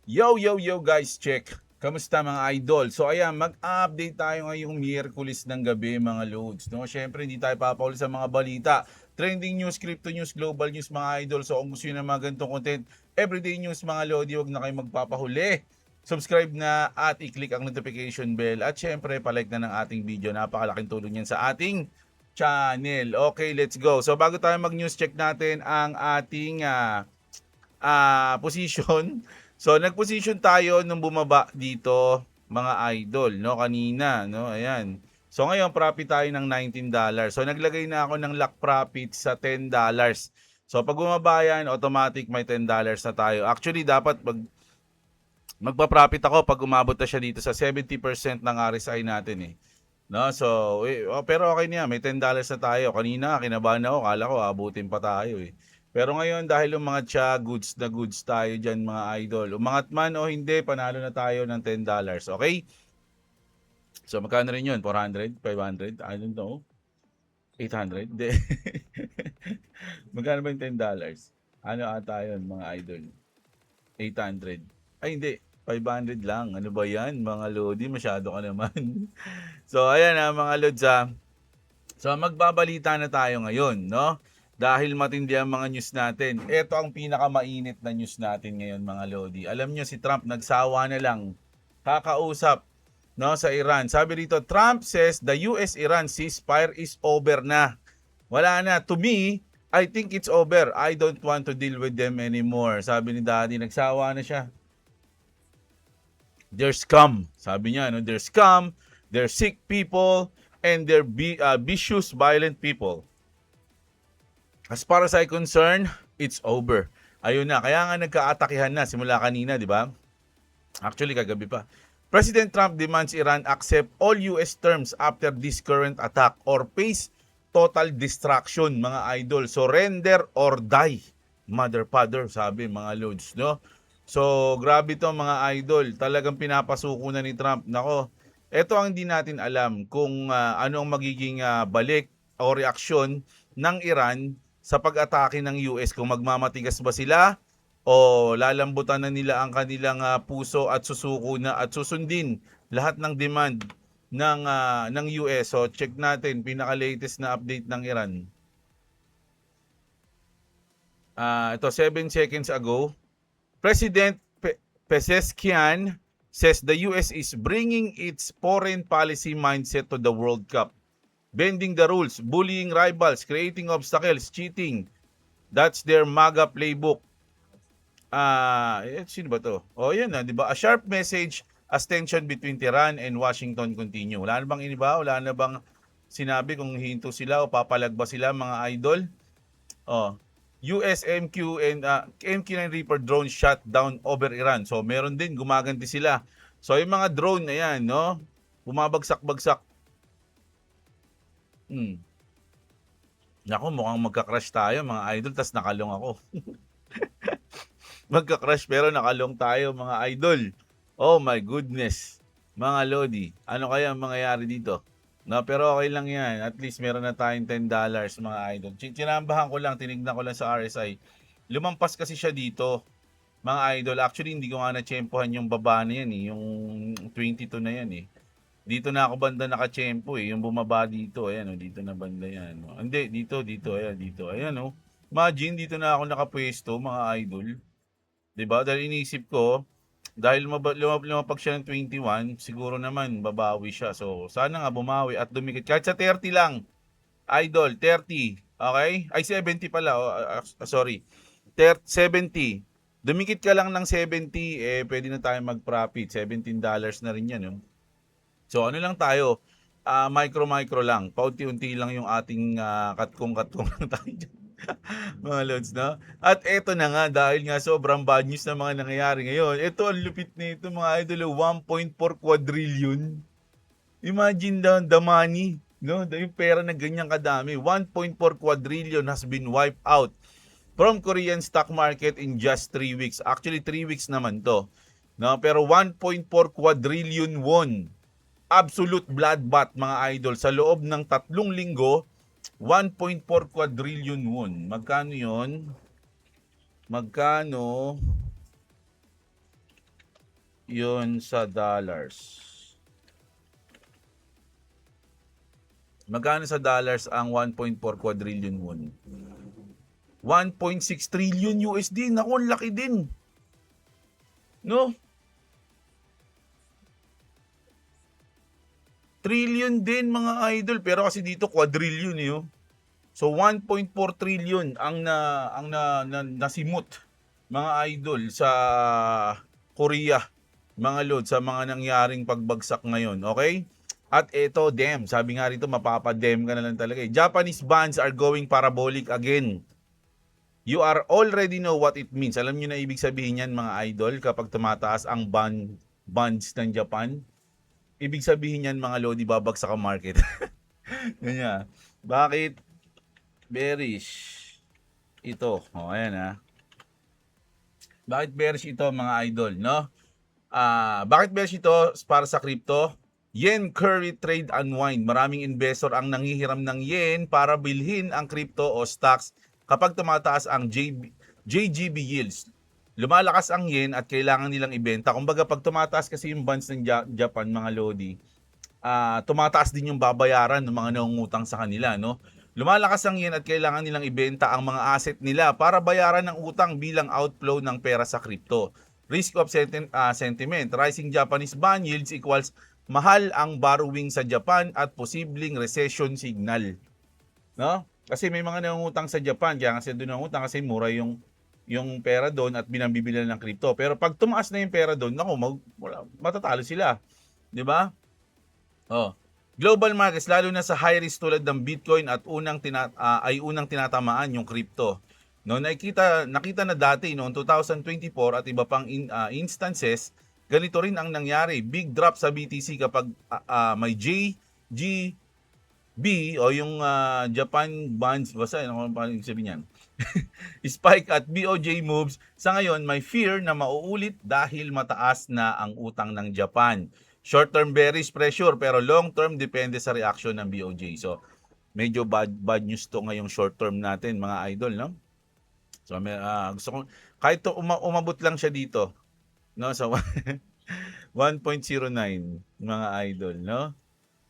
Yo guys, check. Kamusta mga idol? So ayan, mag-update tayo ngayong Miyerkules ng gabi mga loads. No? Syempre hindi tayo papahuli sa mga balita. Trending news, crypto news, global news mga idol. So kung gusto nyo ng mga ganitong content, everyday news mga lodi, huwag na kayo magpapahuli. Subscribe na at i-click ang notification bell. At syempre, palike na ng ating video. Napakalaking tulong yan sa ating channel. Okay, let's go. So bago tayo mag-news, check natin ang ating position. So nag-position tayo nung bumaba dito mga idol, no, kanina, no, ayan. So ngayon profit tayo ng $19. So naglagay na ako ng lock profit sa $10. So pag bumaba yan, automatic may $10 na tayo. Actually dapat magpa-profit ako pag umabot na siya dito sa 70% ng RSI natin eh. No, so pero okay na yan, may $10 na tayo. Kanina kinabahan ako, kala ko abutin pa tayo eh. Pero ngayon dahil yung mga goods na goods tayo dyan mga idol. Umangat man o hindi, panalo na tayo ng $10. Okay? So magkano rin yun? 400? 500? I don't know. 800? Hindi. Magkano ba yung $10? Ano ata yun mga idol? 800. Ay hindi. 500 lang. Ano ba yan? Mga lodi, masyado ka naman. So ayan mga lods So magbabalita na tayo ngayon, no? Dahil matindi ang mga news natin. Ito ang pinakamainit na news natin ngayon mga lodi. Alam nyo si Trump nagsawa na lang kakausap, no, sa Iran. Sabi rito, Trump says the US-Iran ceasefire is over na. Wala na. To me, I think it's over. I don't want to deal with them anymore. Sabi ni Daddy, nagsawa na siya. They're scum. Sabi niya, no? They're scum, they're sick people, and they're vicious, violent people. As far as I'm concerned, it's over. Ayun na, kaya nga nagkaatakihan na simula kanina, di ba? Actually, kagabi pa. President Trump demands Iran accept all US terms after this current attack or face total destruction, mga idol. Surrender or die. Mother, father, sabi mga loads, no? So, grabe to mga idol. Talagang pinapasuko na ni Trump. Nako, ito ang hindi natin alam kung ano ang magiging balik o reaksyon ng Iran sa pag-atake ng US. Kung magmamatigas ba sila o lalambutan na nila ang kanilang puso at susuko na at susundin lahat ng demand ng US. So, check natin pinaka-latest na update ng Iran. Ito 7 seconds ago. President Pezeshkian says the US is bringing its foreign policy mindset to the World Cup. Bending the rules, bullying rivals, creating obstacles, cheating. That's their MAGA playbook. Sino ba to? Yan na, di ba? A sharp message as tension between Tehran and Washington continue. Wala na bang iniba? Wala na bang sinabi kung hinto sila o papalagba sila mga idol? US MQ and MQ-9 Reaper drone shot down over Iran. So meron din, gumaganti sila. So yung mga drone na yan, no? Bumabagsak-bagsak. Naku, mukhang magka-crash tayo mga idol, tas nakalong ako. Magka-crash pero nakalong tayo mga idol. Oh my goodness. Mga lodi, ano kaya ang mangyayari dito? No, pero okay lang yan. At least meron na tayong $10 mga idol. Tinambahan ko lang, tinignan ko lang sa RSI. Lumampas kasi siya dito, mga idol. Actually, hindi ko nga na-tsempohan yung baba na yan eh. Yung 22 na yan eh. Dito na ako banda nakatsempo eh. Yung bumaba dito, ayan oh, dito na banda yan. Oh. Hindi, dito, ayan, dito. Ayan oh. Imagine, dito na ako nakapwesto, mga idol. 'Di ba? Dahil inisip ko, dahil lumapag siya ng 21, siguro naman babawi siya. So, sana nga bumawi at dumikit. Kahit sa 30 lang, idol, 30. Okay? Ay, 70 pala. Sorry. 70. Dumikit ka lang ng 70, pwede na tayo mag-profit. $17 na rin yan. No? So, ano lang tayo? Micro lang. Paunti-unti lang yung ating katkong lang tayo dyan. Mga lods, no? At eto na nga, dahil nga sobrang bad news na mga nangyayari ngayon. Ito, ang lupit nito mga idol, 1.4 quadrillion. Imagine the money, no? Yung pera na ganyan kadami. 1.4 quadrillion has been wiped out from Korean stock market in just 3 weeks. Actually, 3 weeks naman to. No? Pero 1.4 quadrillion won. Absolute bloodbath mga idol. Sa loob ng 3 linggo, 1.4 quadrillion won. Magkano yon? Magkano? yun sa dollars. Magkano sa dollars ang 1.4 quadrillion won? 1.6 trillion USD. Naku, ang laki din. No? Trillion din mga idol, pero kasi dito quadrillion eh. Oh. So 1.4 trillion ang nasimot mga idol sa Korea, mga lord, sa mga nangyaring pagbagsak ngayon, okay? At ito, sabi nga rito, mapapadem ka na lang talaga eh. Japanese bonds are going parabolic again. You are already know what it means. Alam niyo na ibig sabihin yan mga idol kapag tumataas ang bonds ng Japan. Ibig sabihin yan mga lodi, babagsak ang market. Ganyan. Bakit? Bearish. Ito. O, ayan ha. Bakit bearish ito mga idol, no? Bakit bearish ito para sa crypto? Yen curry trade unwind. Maraming investor ang nanghihiram ng yen para bilhin ang crypto o stocks kapag tumataas ang JGB yields. Lumalakas ang yen at kailangan nilang ibenta. Kumbaga pag tumataas kasi yung bonds ng Japan mga lodi, tumataas din yung babayaran ng mga nangungutang sa kanila, no? Lumalakas ang yen at kailangan nilang ibenta ang mga asset nila para bayaran ng utang bilang outflow ng pera sa crypto. Risk of sentiment. Rising Japanese bond yields equals mahal ang borrowing sa Japan at posibleng recession signal. No? Kasi may mga nangungutang sa Japan, kaya kasi doon nangungutang kasi mura yung pera doon at binabibili ng crypto. Pero pag tumaas na yung pera doon, naku, matatalo sila. 'Di ba? Oh. Global markets lalo na sa high risk tulad ng Bitcoin at unang tinatamaan yung crypto. No, nakita na dati noong 2024 at iba pang instances, ganito rin ang nangyari. Big drop sa BTC kapag may JGB o yung Japan bonds, basta ano pa yung sabihin niyan. Spike at BOJ moves. Sa ngayon, may fear na mauulit dahil mataas na ang utang ng Japan. Short-term bearish pressure pero long-term depende sa reaction ng BOJ. So, medyo bad news to ngayong short-term natin mga idol, no? So, gusto ko kahit to umabot lang siya dito, no? So, 1.09 mga idol, no?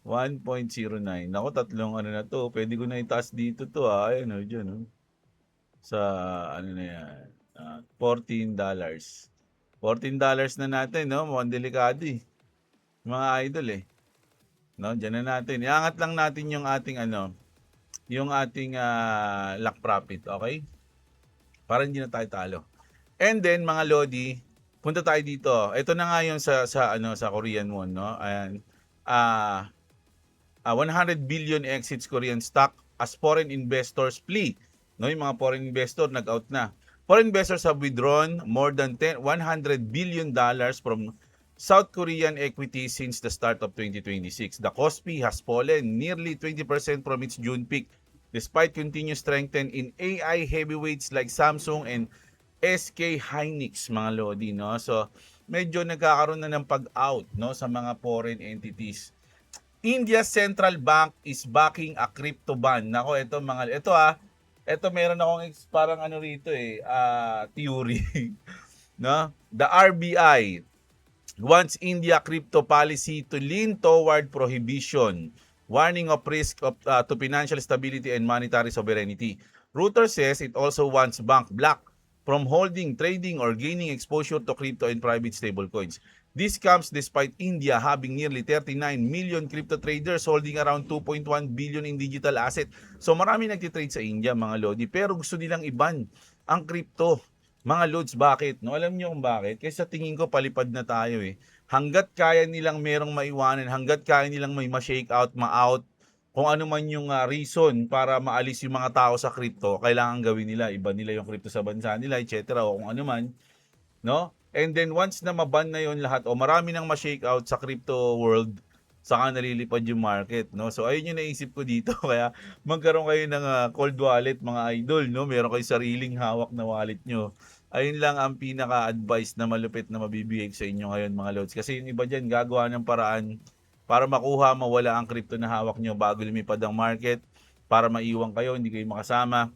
1.09. Nako, tatlong ano na to. Pwede ko na itaas dito to, Ayun, diyan, no? Sa ano na yan, $14. $14 na natin, no? Mukhang delikado eh. Mga idol eh. No, diyan na natin. Iangat lang natin yung ating yung ating lock profit, okay? Para hindi na tayo talo. And then mga lodi, punta tayo dito. Ito na nga yung sa Korean won, no? Ayan. 100 billion exits Korean stock as foreign investors flee. No, yung mga foreign investor nag-out na. Foreign investors have withdrawn more than $100 billion from South Korean equities since the start of 2026. The KOSPI has fallen nearly 20% from its June peak despite continued strengthen in AI heavyweights like Samsung and SK Hynix, mga lodi, no? So, medyo nagkakaroon na ng pag-out, no, sa mga foreign entities. India's central bank is backing a crypto ban. Nako, ito meron akong parang ano rito theory. No? The RBI wants India crypto policy to lean toward prohibition, warning of risk to financial stability and monetary sovereignty. Reuters says it also wants bank block from holding, trading, or gaining exposure to crypto and private stablecoins. This comes despite India having nearly 39 million crypto traders holding around 2.1 billion in digital asset. So marami nagtitrade sa India mga lodi, pero gusto nilang iban ang crypto. Mga lods, bakit? No, alam niyo kung bakit? Kasi sa tingin ko palipad na tayo eh. Hanggat kaya nilang merong maiwanan, hanggat kaya nilang may ma-shake out, ma-out, kung ano man yung reason para maalis yung mga tao sa crypto, kailangan gawin nila. Iba nila yung crypto sa bansa nila, etc. O kung ano man. No? And then once na maban na yon lahat o marami nang ma-shake out sa crypto world, saka nalilipad yung market, no? So ayun yung naisip ko dito kaya magkaroon kayo ng cold wallet mga idol, no? Meron kayo sariling hawak na wallet nyo. Ayun lang ang pinaka-advice na malupit na mabibigay sa inyo ngayon mga lods. Kasi yung iba dyan gagawa ng paraan para makuha, mawala ang crypto na hawak nyo bago lumipad ang market, para maiwan kayo, hindi kayo makasama,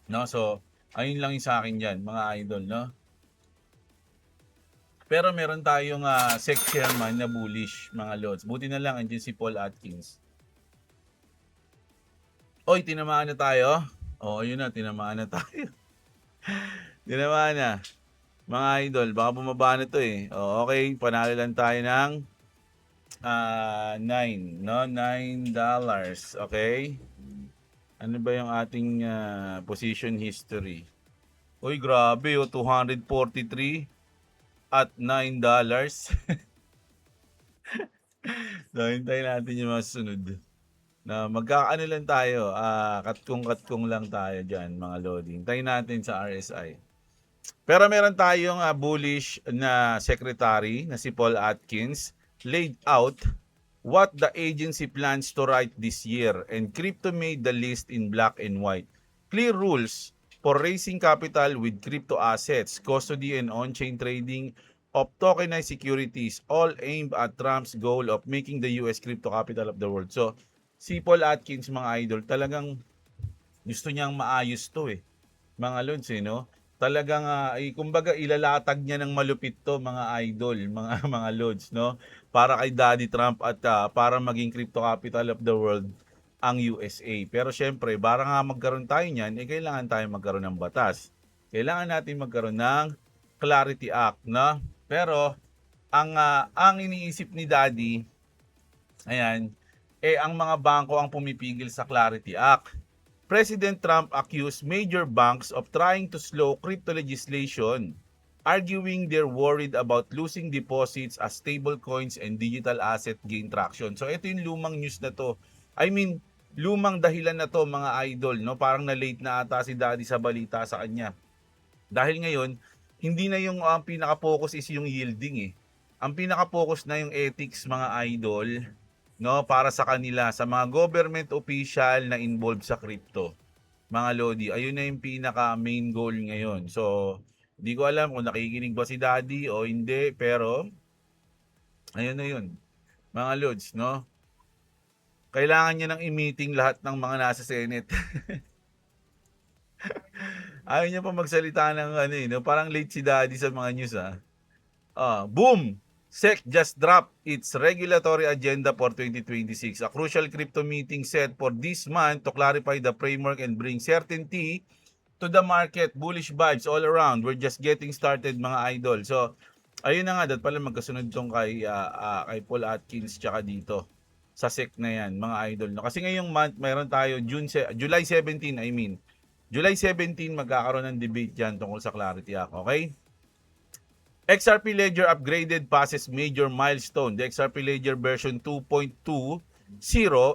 no? So ayun lang yung sa akin dyan mga idol, no? Pero meron tayong SEC chairman na bullish, mga lods. Buti na lang, andyan si Paul Atkins. Oy, tinamaan na tayo. Oo, yun na, tinamaan na tayo. Tinamaan na. Mga idol, baka bumaba na to eh. O, okay, panalo lang tayo ng 9, no? $9. Okay? Ano ba yung ating position history? Uy, grabe, 243 at $9. So, hintayin natin yung mga sunod. Na magkakaano lang tayo, katkong lang tayo dyan, mga loading. Hintayin natin sa RSI. Pero meron tayong bullish na secretary na si Paul Atkins laid out what the agency plans to write this year, and crypto made the list in black and white. Clear rules for raising capital with crypto assets, custody and on-chain trading of tokenized securities, all aimed at Trump's goal of making the US crypto capital of the world. So, si Paul Atkins, mga idol, talagang gusto niyang maayos to eh. Mga lods eh, no? Talagang kumbaga ilalatag niya ng malupit to, mga idol, mga lods, no? Para kay Daddy Trump at para maging crypto capital of the world ang USA. Pero syempre, para nga magkaroon tayo niyan, kailangan tayo magkaroon ng batas. Kailangan natin magkaroon ng Clarity Act, no? Pero ang iniisip ni Daddy, ayan, ang mga bangko ang pumipigil sa Clarity Act. President Trump accused major banks of trying to slow crypto legislation, arguing they're worried about losing deposits as stablecoins and digital asset gain traction. So ito yung lumang news na to. I mean, lumang dahilan na to, mga idol, no? Parang na late na ata si Daddy sa balita sa kanya. Dahil ngayon, hindi na yung pinaka-focus is yung yielding eh. Ang pinaka-focus na yung ethics, mga idol, no, para sa kanila, sa mga government official na involved sa crypto. Mga lodi, ayun na yung pinaka main goal ngayon. So, hindi ko alam kung nakikinig ba si Daddy o hindi, pero ayun na yun. Mga lods, no? Kailangan niya nang i-meeting lahat ng mga nasa Senate. Ayaw niya pa magsalita ng ano eh, no? Parang late si Daddy sa mga news boom! SEC just dropped its regulatory agenda for 2026. A crucial crypto meeting set for this month to clarify the framework and bring certainty to the market. Bullish vibes all around. We're just getting started, mga idol. So, ayun na nga, dat pala magkasunod tong kay Paul Atkins tsaka dito sa SEC na yan, mga idol. No? Kasi ngayong month, mayroon tayo July 17, I mean. July 17, magkakaroon ng debate dyan tungkol sa Clarity Act, okay? XRP Ledger upgraded passes major milestone. The XRP Ledger version 2.20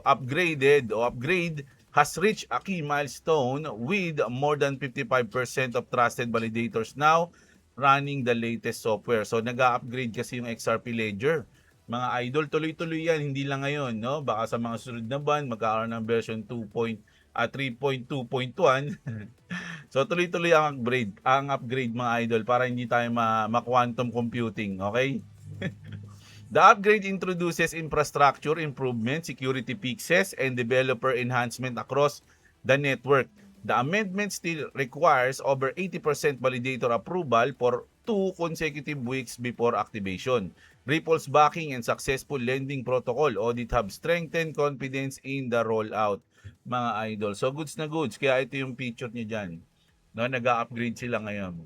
upgrade has reached a key milestone with more than 55% of trusted validators now running the latest software. So nag-upgrade kasi yung XRP Ledger. Mga idol, tuloy-tuloy yan, hindi lang ngayon, no? Baka sa mga sunod na buwan magkakaroon ng version 3.2.1. So tuloy-tuloy ang upgrade mga idol para hindi tayo ma-quantum computing, okay? The upgrade introduces infrastructure improvement, security fixes, and developer enhancement across the network. The amendment still requires over 80% validator approval for 2 consecutive weeks before activation. Ripple's backing and successful lending protocol audit have strengthened confidence in the rollout, mga idol. So goods na goods, kaya ito yung picture niya dyan. No, nag-upgrade sila ngayon.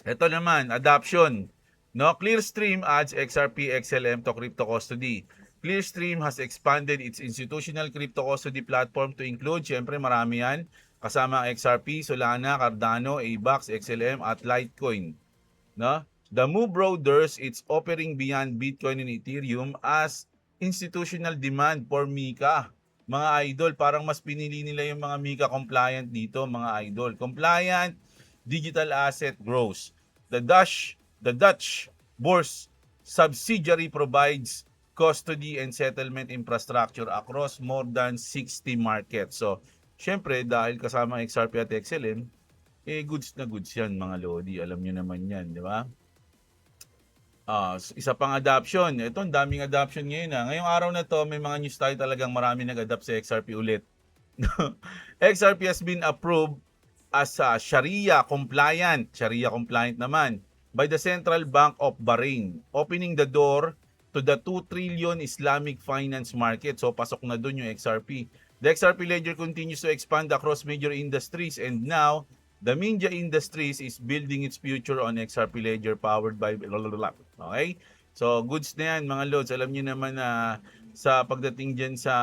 Ito naman, adoption. No, Clearstream adds XRP XLM to crypto custody. Clearstream has expanded its institutional crypto custody platform to include, syempre marami yan, kasama ang XRP, Solana, Cardano, AVAX, XLM at Litecoin. No? The move broadens its offering beyond Bitcoin and Ethereum as institutional demand for MiCA. Mga idol, parang mas pinili nila yung mga MiCA compliant dito, mga idol. Compliant digital asset grows. The Dutch Bourse subsidiary provides custody and settlement infrastructure across more than 60 markets. So, syempre, dahil kasama ang XRP at XLM, goods na goods yan, mga lodi. Alam nyo naman yan, di ba? Isa pang adoption. Ito, ang daming adoption ngayon. Ngayong araw na to, may mga news tayo talagang marami nag-adopt sa XRP ulit. XRP has been approved as Sharia compliant. Sharia compliant naman. by the Central Bank of Bahrain, opening the door to the 2 trillion Islamic finance market. So pasok na doon yung XRP. The XRP ledger continues to expand across major industries, and now the media industries is building its future on XRP ledger powered by okay? So goods na yan mga lods. Alam niyo naman na sa pagdating dyan sa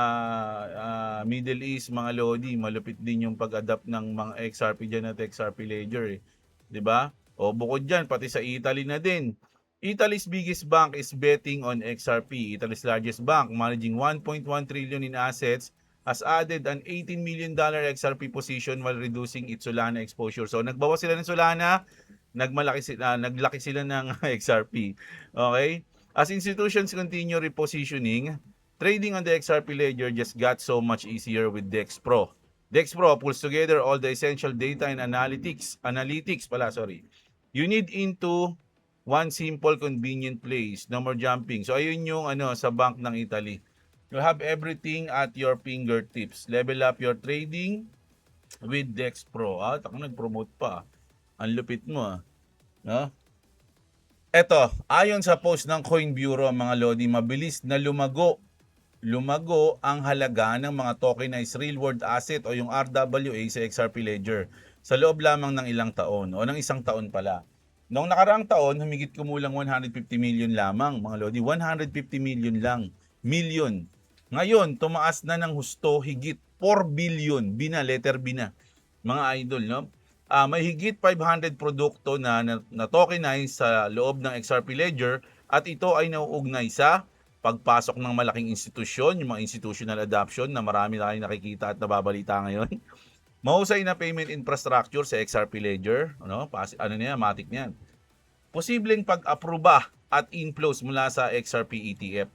Middle East, mga lodi, malupit din yung pag-adapt ng mga XRP dyan at XRP ledger, eh. 'Di ba? O bukod dyan, pati sa Italy na din. Italy's biggest bank is betting on XRP. Italy's largest bank, managing 1.1 trillion in assets, has added an $18 million XRP position while reducing its Solana exposure. So nagbawas sila ng Solana, naglaki sila ng XRP. Okay? As institutions continue repositioning, trading on the XRP ledger just got so much easier with DEX Pro. DEX Pro pulls together all the essential data and analytics you need into one simple convenient place, no more jumping. So ayun yung sa bank ng Italy. You have everything at your fingertips. Level up your trading with DEX Pro. Ako nag-promote pa. Ang lupit mo, no? Eto, ayon sa post ng Coin Bureau, mga lodi, mabilis na lumago ang halaga ng mga tokenized real world asset o yung RWA sa XRP Ledger sa loob lamang ng ilang taon o ng isang taon pala. Noong nakaraang taon, humigit kumulang 150 million lamang, mga lodi. 150 million lang. Million. Ngayon, tumaas na ng husto, higit 4 billion. Letter B na. Mga idol, no? May higit 500 produkto na tokenize sa loob ng XRP Ledger at ito ay nauugnay sa pagpasok ng malaking institusyon, yung mga institutional adoption na marami tayong nakikita at nababalita ngayon. Mahusay na payment infrastructure sa XRP Ledger, matik niyan. Posibleng pag-aproba at inflows mula sa XRP ETF.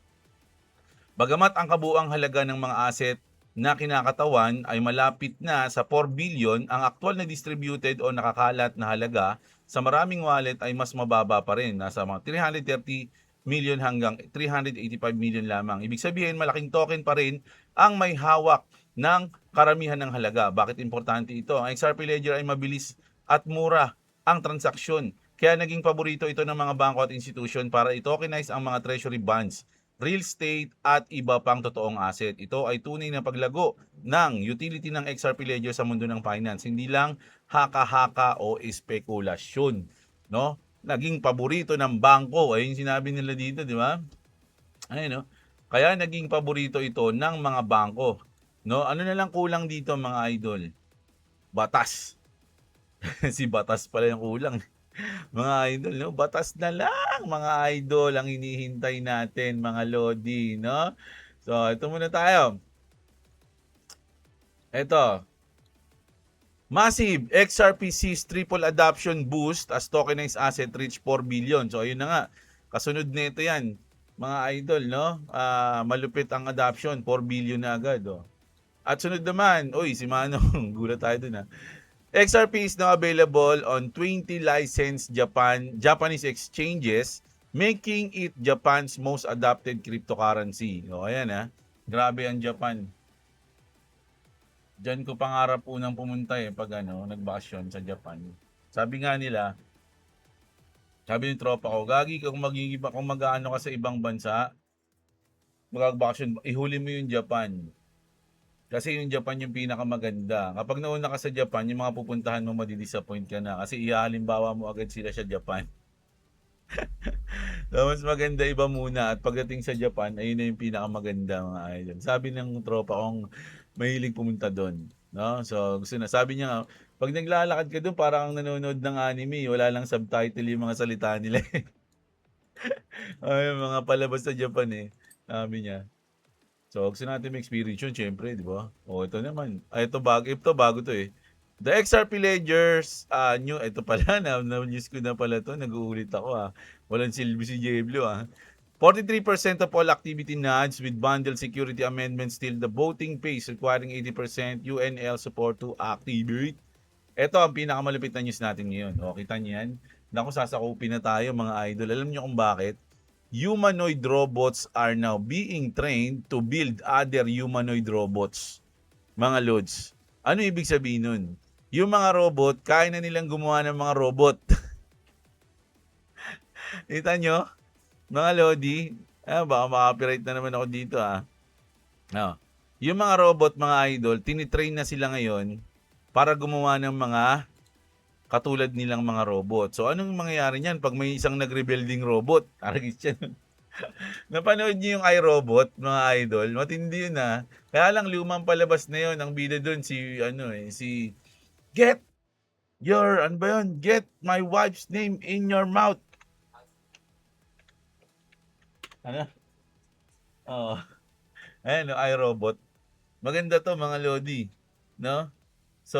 Bagamat ang kabuuang halaga ng mga asset na kinakatawan ay malapit na sa 4 billion, ang aktual na distributed o nakakalat na halaga sa maraming wallet ay mas mababa pa rin, nasa mga 330 million hanggang 385 million lamang. Ibig sabihin, malaking token pa rin ang may hawak ng karamihan ng halaga. Bakit importante ito? Ang XRP Ledger ay mabilis at mura ang transaksyon. Kaya naging paborito ito ng mga bangko at institution para i-tokenize ang mga treasury bonds, real estate at iba pang totoong asset. Ito ay tunay na paglago ng utility ng XRP Ledger sa mundo ng finance. Hindi lang haka-haka o espekulasyon, no? Naging paborito ng bangko. Ayun sinabi nila dito, di ba? Ayun, no? Kaya naging paborito ito ng mga bangko. No? Ano na lang kulang dito, mga idol? Batas. Si batas pala yung kulang. Mga idol, no? Batas na lang, mga idol, ang hinihintay natin, mga lodi, no? So, ito muna tayo. Ito. Massive XRP sees triple adoption boost as tokenized asset reach 4 billion. So ayun na nga. Kasunod nito yan, mga idol, no? Malupit ang adoption, 4 billion na agad, oh. At sunod naman, si Manong, gulat tayo dun, ha. XRP is now available on 20 licensed Japanese exchanges, making it Japan's most adopted cryptocurrency. O ayan, ha. Grabe ang Japan. Diyan ko pangarap unang pumunta pag nagbakasyon sa Japan. Sabi nga nila, sabi ng tropa ko, gagi kung mag-aano ka sa ibang bansa, magbakasyon, ihuli mo yung Japan. Kasi yung Japan yung pinakamaganda. Kapag nauna ka sa Japan, yung mga pupuntahan mo madidisappoint ka na kasi ihalimbawa mo agad sila sa Japan. So, mas maganda iba muna at pagdating sa Japan, ayun na yung pinakamaganda, mga idol. Sabi ng tropa kong mahilig pumunta doon, no? So, gusto na. Sabi niya, pag naglalakad ka doon, parang nanonood ng anime, wala lang subtitle yung mga salita nila. Ay, mga palabas sa Japan sabi niya. So, gusto natin ma-experience yun, syempre, di ba? Ito naman. Ito bago to The XRP Ledgers, ito pala, na-news ko na pala to, nag-uulit ako Walang silbi si Jeblo 43% of all activity nods with bundle security amendments till the voting pace requiring 80% UNL support to activate. Ito ang pinakamalupit na news natin ngayon. Kita niyo yan? Naku, sasakupin na tayo, mga idol. Alam niyo kung bakit? Humanoid robots are now being trained to build other humanoid robots. Mga lods. Ano ibig sabihin nun? Yung mga robot, kaya na nilang gumawa ng mga robot. Kita nyo, mga Lodi, baka ma-copyright na naman ako dito Oh. Yung mga robot, mga idol, tinitrain na sila ngayon para gumawa ng mga katulad nilang mga robot. So, anong mangyayari niyan pag may isang nag-rebuilding robot? Target yan. Napanood niyo yung iRobot, mga idol? Matindi yun Kaya lang lumang palabas na yun. Ang bida doon si Get ano ba yun? Get my wife's name in your mouth. Ano? Oh. Ayan, no, iRobot. Maganda to, mga Lodi. No? So,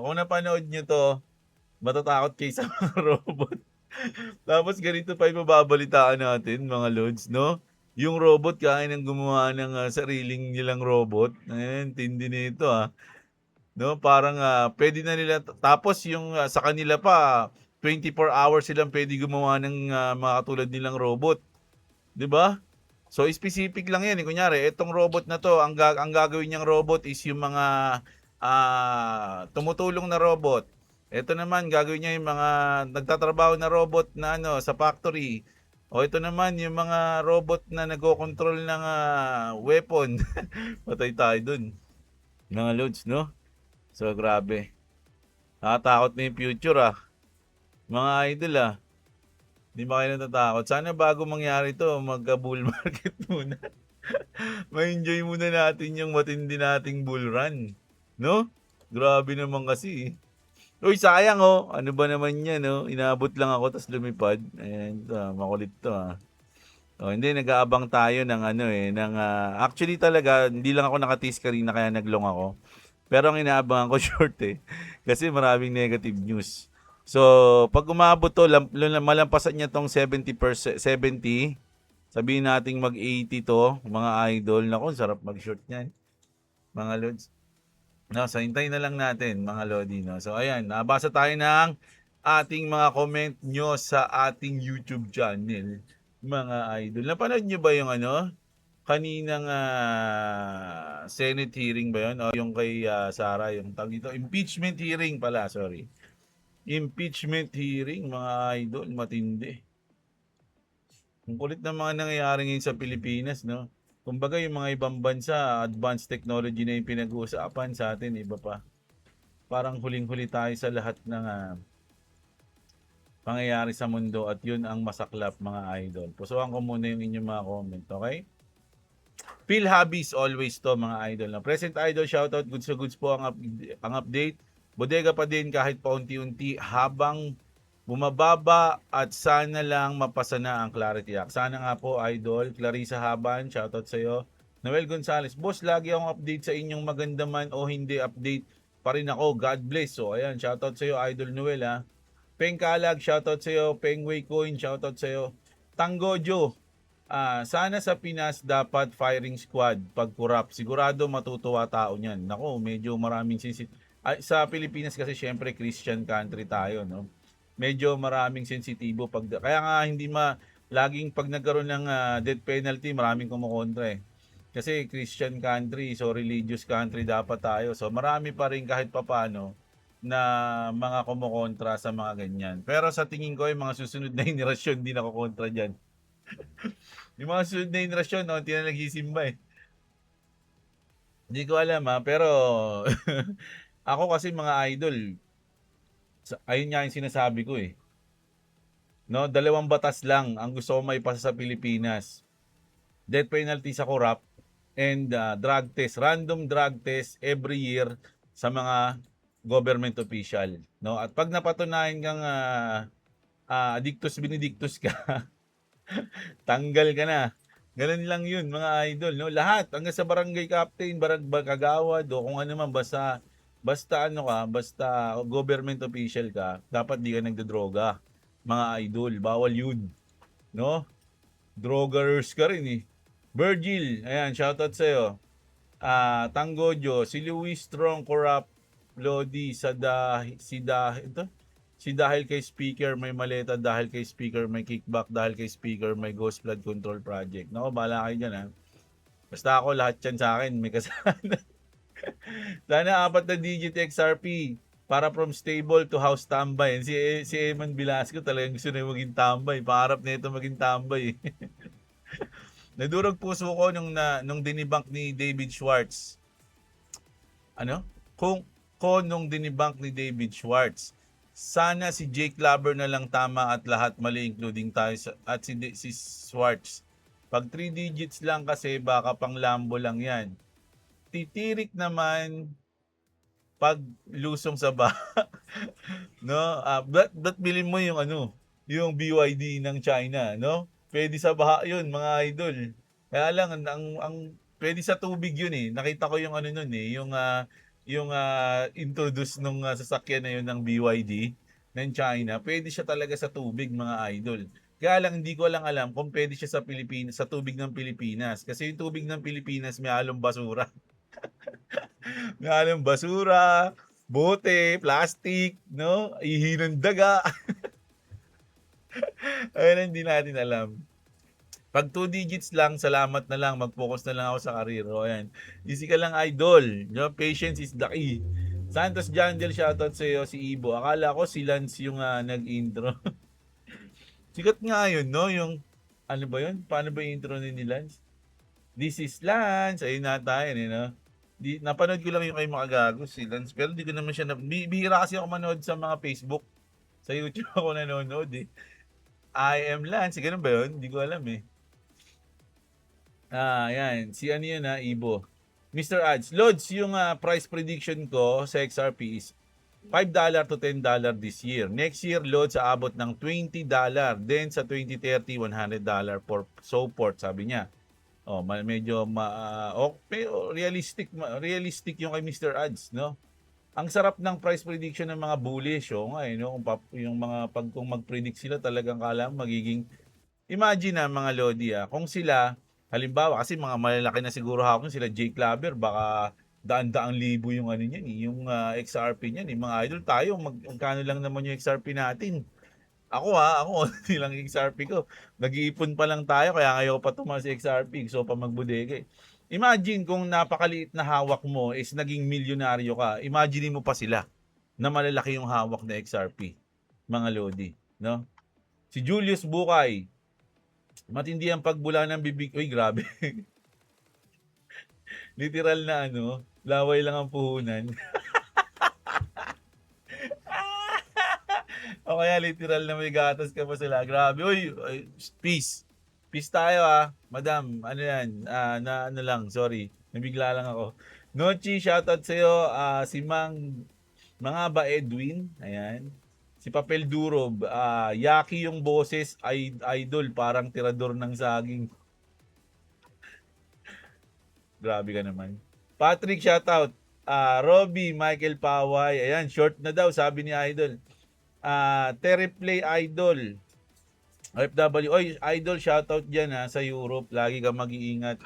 kung napanood nyo to, matatakot kayo sa mga robot. Tapos ganito pa yung mababalitaan natin, mga Lods, no? Yung robot, kaya nang gumawa ng sariling nilang robot. Ayan, tindi nito No? Parang pwede na nila, tapos yung sa kanila pa, 24 hours silang pwede gumawa ng mga katulad nilang robot. 'Di ba? So specific lang 'yan, kunyari, etong robot na 'to, ang gagawin niyang robot is yung mga tumutulong na robot. Ito naman gagawin niya yung mga nagtatrabaho na robot na sa factory. O ito naman yung mga robot na nagko-control ng weapon. Patay tayo dun. Mga loads, no? So grabe. Nakatakot na yung future Mga idol Hindi ba kayo natatakot? Sana bago mangyari to, magka-bull market muna. Ma-enjoy muna natin yung matindi nating bull run. No? Grabe naman kasi. Uy, sayang Ano ba naman yan Inabot lang ako tapos lumipad. Ayan, makulit to hindi, nag-aabang tayo ng actually talaga, hindi lang ako nakatis kanina kaya naglong ako. Pero ang inaabangan ko short Kasi maraming negative news. So, pag umabot to, malampasan niya tong 70%, 70, sabihin nating mag-80 to, mga idol. Naku, sarap mag-short niyan, mga lods. No, so hintayin na lang natin, mga lodi. No? So, ayan, nabasa tayo ng ating mga comment nyo sa ating YouTube channel, mga idol. Napanood nyo ba yung kaninang Senate hearing ba yun? O yung kay Sara, yung tawag dito, impeachment hearing pala, sorry. Impeachment hearing, mga idol, matindi. Ang kulit ng mga nangyayari ngayon sa Pilipinas, no? Kumbaga yung mga ibang bansa, advanced technology na yung pinag-uusapan, sa atin, iba pa. Parang huling-huli tayo sa lahat ng pangyayari sa mundo at yun ang masaklap, mga idol. Pusuhan ko muna yung inyong mga comment, okay? Phil Hobbies always to, mga idol. Na present idol, shoutout, goods po ang update. Bodega pa din kahit paunti-unti habang bumababa at sana lang mapasa na ang Clarity Act. Sana nga po, idol. Clarissa Haban, shoutout sa iyo. Noel Gonzales, boss, lagi akong update sa inyong maganda man o hindi update pa rin ako. God bless. So, ayan, shoutout sa iyo, idol Noel Peng Kalag, shoutout sa iyo. Peng Wei Coin, shoutout sa iyo. Tanggojo, sana sa Pinas dapat firing squad pag corrupt. Sigurado matutuwa tao niyan. Nako, medyo maraming sa Pilipinas kasi syempre Christian country tayo, no? Medyo maraming sensitibo kaya nga hindi laging pag nagkaroon ng death penalty, maraming kumukontra Kasi Christian country, so religious country dapat tayo. So marami pa rin kahit papano na mga kumukontra sa mga ganyan. Pero sa tingin ko, yung mga susunod na henerasyon hindi nakokontra diyan. Yung mga susunod na henerasyon, hindi na nagsisimba Hindi ko alam pero ako kasi, mga idol, ayun nga yung sinasabi ko No, 2 batas lang ang gusto ko maipasa sa Pilipinas. Death penalty sa corrupt and drug test, random drug test every year sa mga government official, no? At pag napatunayan kang addictus benedictus ka, tanggal ka na. Ganun lang yun, mga idol, no? Lahat, hanggang sa barangay captain, barangay kagawad, o kung ano man, basta government official ka, dapat di ka nagdodroga. Mga idol, bawal yun. No? Drogers ka rin Virgil, ayan, shoutout sa'yo. Tanggojo, si Louis Strong, corrupt, Lodi, si dahil kay speaker may maleta, dahil kay speaker may kickback, dahil kay speaker may ghost flood control project. Nako, bala kayo dyan Basta ako, lahat yan sa akin, may kasalanan. Sana 4 na digit XRP. para from stable to house tambay. Si Eman Velasco talagang gusto na maging tambay. Pangarap na ito maging tambay. Nadurog puso ko nung dinibunk ni David Schwartz. Ano? Nung dinibunk ni David Schwartz. Sana si Jake Claver na lang tama at lahat mali including tayo at si Schwartz. Pag 3 digits lang kasi baka pang Lambo lang yan. Titirik naman pag lusong sa no? But bilhin mo yung yung BYD ng China, no? Pwede sa baha 'yun, mga idol. Kaya lang ang pwede sa tubig 'yun eh. Nakita ko yung nun eh, yung introduce nung sasakyan na 'yun ng BYD ng China. Pwede siya talaga sa tubig, mga idol. Kaya lang hindi ko lang alam kung pwede siya sa Pilipinas, sa tubig ng Pilipinas. Kasi yung tubig ng Pilipinas may halong basura. May halong basura, bote, plastic, no? Ihi ng daga. Ayun, hindi natin alam. Pag 2 digits lang, salamat na lang. Mag-focus na lang ako sa karir. O, ayan. Easy ka lang, idol. No? Patience is the key. Santos Jandel, shoutout sa iyo, si Ibo. Akala ko si Lance yung nag-intro. Sikat nga yun, no? Yung, ano ba yun? Paano ba yung intro ni Lance? This is Lance. Ayun na tayo, no? Napanood ko lang yung kay Makagago, si Lance. Pero di ko naman siya, bihira kasi ako manood sa mga Facebook. Sa YouTube ako nanonood eh. I am Lance. Ganun ba yun? Hindi ko alam eh. Yan. Si ano yun Ibo. Mr. Ads. Lods, yung price prediction ko sa XRP is $5 to $10 this year. Next year, loads aabot ng $20. Then sa 2030, $100 for support, sabi niya. Oh, medyo realistic yung kay Mr. Ads, no? Ang sarap ng price prediction ng mga bullish, nga no? Yung mga kung mag-predict sila talagang kala magiging, imagine mga Lodi kung sila halimbawa kasi mga malalaki na siguro hapon sila Jake Claver, baka daan-daang libo yung niyan, yung XRP niyan, mga idol tayo magkano lang naman yung XRP natin. Ako hindi lang XRP ko. Nag-iipon pa lang tayo kaya ngayon pa tumaas si XRP. So pa magbudege. Imagine kung napakaliit na hawak mo is naging milyonaryo ka. Imagine mo pa sila na malalaki yung hawak na XRP. Mga Lodi, no? Si Julius Bukay. Matindi ang pagbula ng bibig. Uy, grabe. Literal na laway lang ang puhunan. O kaya literal na may gatas ka pa sila. Grabe. Uy, peace. Peace tayo Madam, ano yan? Lang, sorry. Nabigla lang ako. Nochi, shoutout sa'yo. Si mga ba Edwin? Ayan. Si Papel Duro. Yaki yung boses. Idol. Parang tirador ng saging. Grabe ka naman. Patrick, shoutout. Robby, Michael Paway. Ayan, short na daw, sabi ni Idol. Terreplay Idol. OFW. Oy, Idol, shoutout dyan sa Europe. Lagi ka mag-iingat.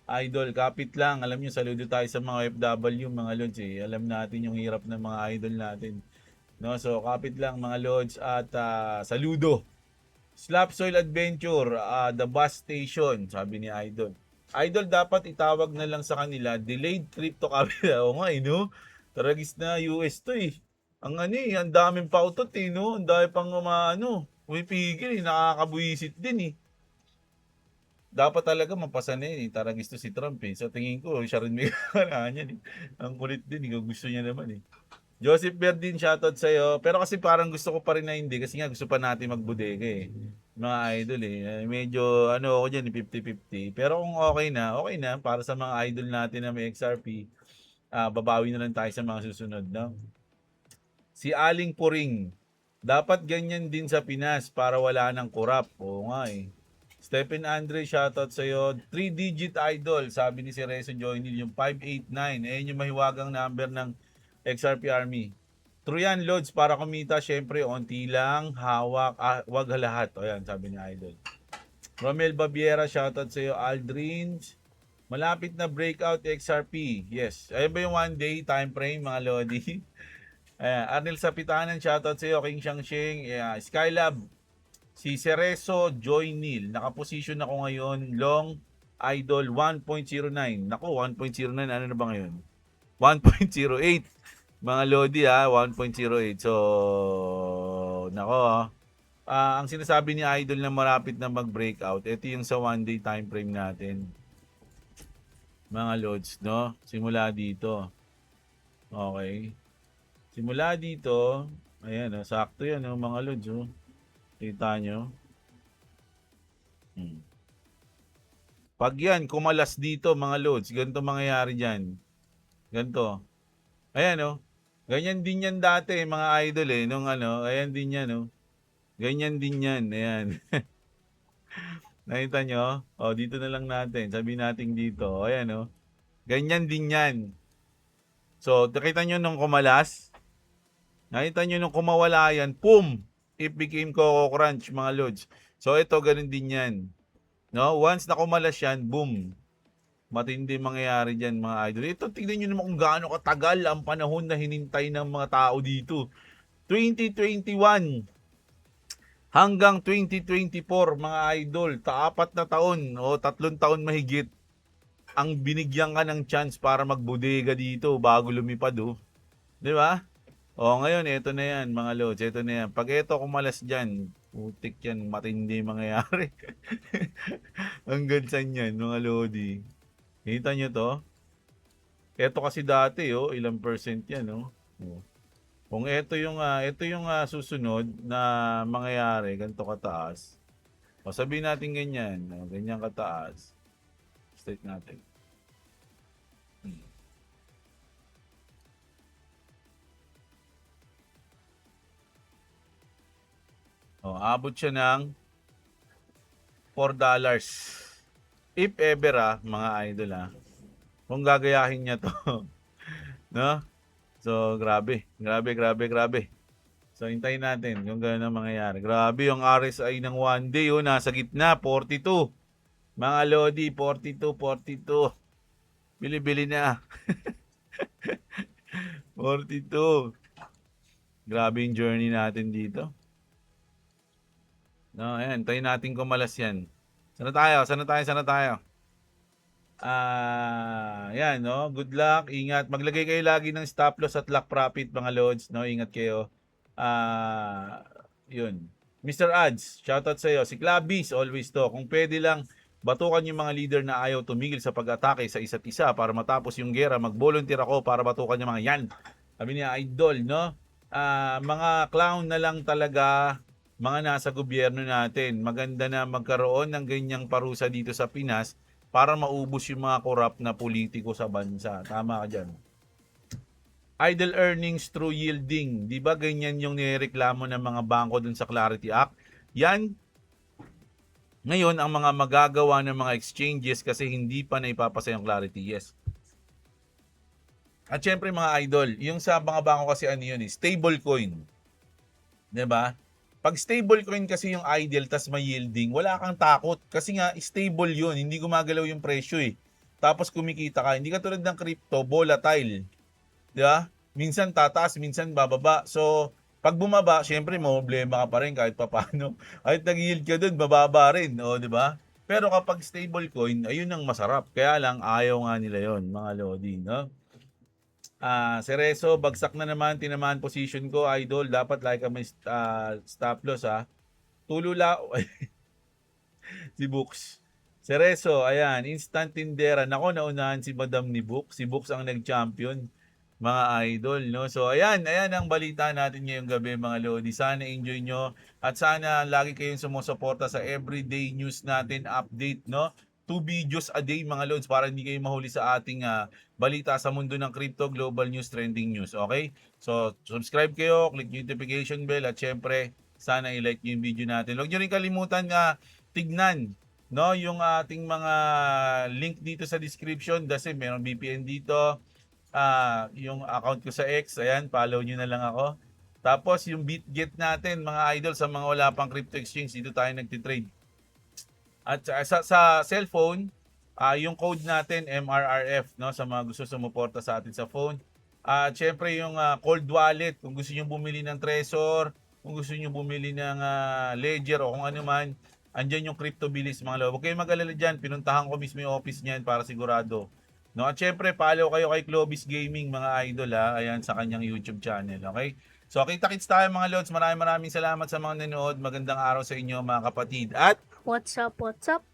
Idol, kapit lang. Alam nyo, saludo tayo sa mga OFW, mga lods Alam natin yung hirap ng mga idol natin. No, so kapit lang mga lods at saludo. Slap Soil Adventure, the bus station, sabi ni Idol. Idol, dapat itawag na lang sa kanila delayed crypto capital. O nga no? Taragis na US to Ang ang daming pautot no? Ang dami pang pumipigil nakakabuisit din Dapat talaga mapasa na taragis to si Trump So tingin ko, siya rin may kanaan Ang kulit din gusto niya naman Joseph Berdin, shoutout sa'yo. Pero kasi parang gusto ko pa rin na hindi kasi nga gusto pa natin magbudega Mga idol Medyo ako dyan 50-50. Pero kung okay na para sa mga idol natin na may XRP. Babawi na lang tayo sa mga susunod, no? Si Aling Puring, dapat ganyan din sa Pinas para wala nang kurap. Oo nga Stephen Andre, shoutout sa'yo. 3-digit idol, sabi ni si Rezo Joynil, yung 589. Ayan yung mahiwagang number ng XRP Army. True yan, Lods, para kumita, syempre, onti lang, hawak, wag lahat. O yan, sabi ni Idol. Romel Babiera, shoutout sa'yo. Aldrin, malapit na breakout XRP. Yes. Ayun ba yung 1 day time frame, mga Lodi? Arnel Sapitanan, shoutout sa'yo. King Shangsheng, Skylab, si Cerezo Joynil. Nakaposition ako ngayon. Long Idol 1.09. Naku, 1.09. Ano na ba ngayon? 1.08. Mga Lodi 1.08. So, nako ang sinasabi ni Idol na malapit na mag-breakout, ito yung sa 1-day time frame natin. Mga Lods, no? Simula dito. Okay. Simula dito, ayan, sakto yan, mga Lods. Kita nyo. Pag yan, kumalas dito, mga Lods, ganito mangyayari dyan. Ganito. Ayan, ganyan din yan dati, mga idol, nung ayan din yan, ganyan din yan, ayan. Nakita nyo? Dito na lang natin, sabihin natin dito, ayan, ganyan din yan. So, nakita nyo nung kumalas? Nakita nyo nung kumawala yan, boom! It became Coco Crunch, mga Lods. So, ito, ganun din yan. No? Once na kumalas yan, boom! Matindi mangyayari dyan, mga idol. Ito, tignan nyo naman kung gaano katagal ang panahon na hinintay ng mga tao dito. 2021 hanggang 2024, mga idol. 4 na taon o 3 taon mahigit ang binigyan ka ng chance para magbodega dito bago lumipad, Di ba? Ngayon, ito na yan, mga lods. Ito na yan. Pag ito kumalas dyan, putik yan, matindi mangyayari. Hanggang saan yan, mga lodi. Kita nyo to? Ito kasi dati, ilang percent yan, Kung ito yung susunod na mangyayari, ganito kataas. Sabihin natin ganyan, ganyan kataas. State natin. Abot siya ng $4. If ever mga idol kung gagayahin niya to. No? So, grabe. So, hintayin natin kung gano'n ang mangyayari. Grabe yung RSI ng 1 day, nasa gitna, 42. Mga Lodi, 42. Bili-bili na. 42. Grabe yung journey natin dito. No, ayan, hintayin natin kumalas yan. Sana tayo? Yan, good luck, ingat. Maglagay kayo lagi ng stop loss at lock profit, mga Lods, ingat kayo. Yun. Mr. Ads, shoutout sa iyo. Si Clabis, always to. Kung pwede lang, batukan yung mga leader na ayaw tumigil sa pag-atake sa isa't isa para matapos yung gera. Mag-volunteer ako para batukan yung mga yan. Sabi niya, idol, mga clown na lang talaga mga nasa gobyerno natin. Maganda na magkaroon ng ganyang parusa dito sa Pinas para maubos yung mga korap na politiko sa bansa. Tama ka dyan. Idle earnings through yielding. Di ba ganyan yung nireklamo ng mga bangko dun sa Clarity Act? Yan, ngayon, ang mga magagawa ng mga exchanges kasi hindi pa naipapasa yung Clarity, yes. At syempre mga idol, yung sa mga bangko kasi stable coin. Di ba? Pag stable coin kasi yung idle tas may yielding, wala kang takot. Kasi nga, stable yun. Hindi gumagalaw yung presyo Tapos kumikita ka. Hindi ka tulad ng crypto, volatile. Di ba? Minsan tataas, minsan bababa. So, pag bumaba, syempre problema ka pa rin kahit papano. Kahit nag-yield ka dun, bababa rin. Di ba? Pero kapag stable coin, ayun ang masarap. Kaya lang, ayaw nga nila yon mga Lodi, Cerezo, bagsak na naman, tinamaan position ko, idol. Dapat like may stop loss, Tulula, si Books. Cerezo, ayan, instant tindera. Nako, naunahan si Madam ni Books. Si Books ang nag-champion, mga idol, So, ayan ang balita natin ngayong gabi, mga Lodi. Sana enjoy nyo at sana lagi kayong sumusuporta sa everyday news natin, update, 2 videos a day, mga Lods, para hindi kayo mahuli sa ating balita sa mundo ng crypto, global news, trending news. Okay? So, subscribe kayo, click notification bell, at syempre, sana i-like nyo yung video natin. Huwag nyo rin kalimutan tignan, yung ating mga link dito sa description kasi meron VPN dito. Yung account ko sa X, ayan, follow nyo na lang ako. Tapos, yung BitGet natin, mga idol, sa mga wala pang crypto exchange, dito tayo nagtitrade. At sa cellphone, yung code natin MRRF, sa mga gusto sumuporta sa atin sa phone. At syempre yung cold wallet, kung gusto niyo bumili ng Trezor, kung gusto niyo bumili ng Ledger o kung ano man, andyan yung CryptoBilis, mga love. Huwag kayong mag-alala dyan, pinuntahan ko mismo yung office niyan para sigurado No, at syempre, follow kayo kay Clovis Gaming, mga idol ha. Ayan, sa kanyang YouTube channel. Okay? So, kita-kits tayo mga lods. Maraming salamat sa mga nanood. Magandang araw sa inyo mga kapatid. At What's up, what's up?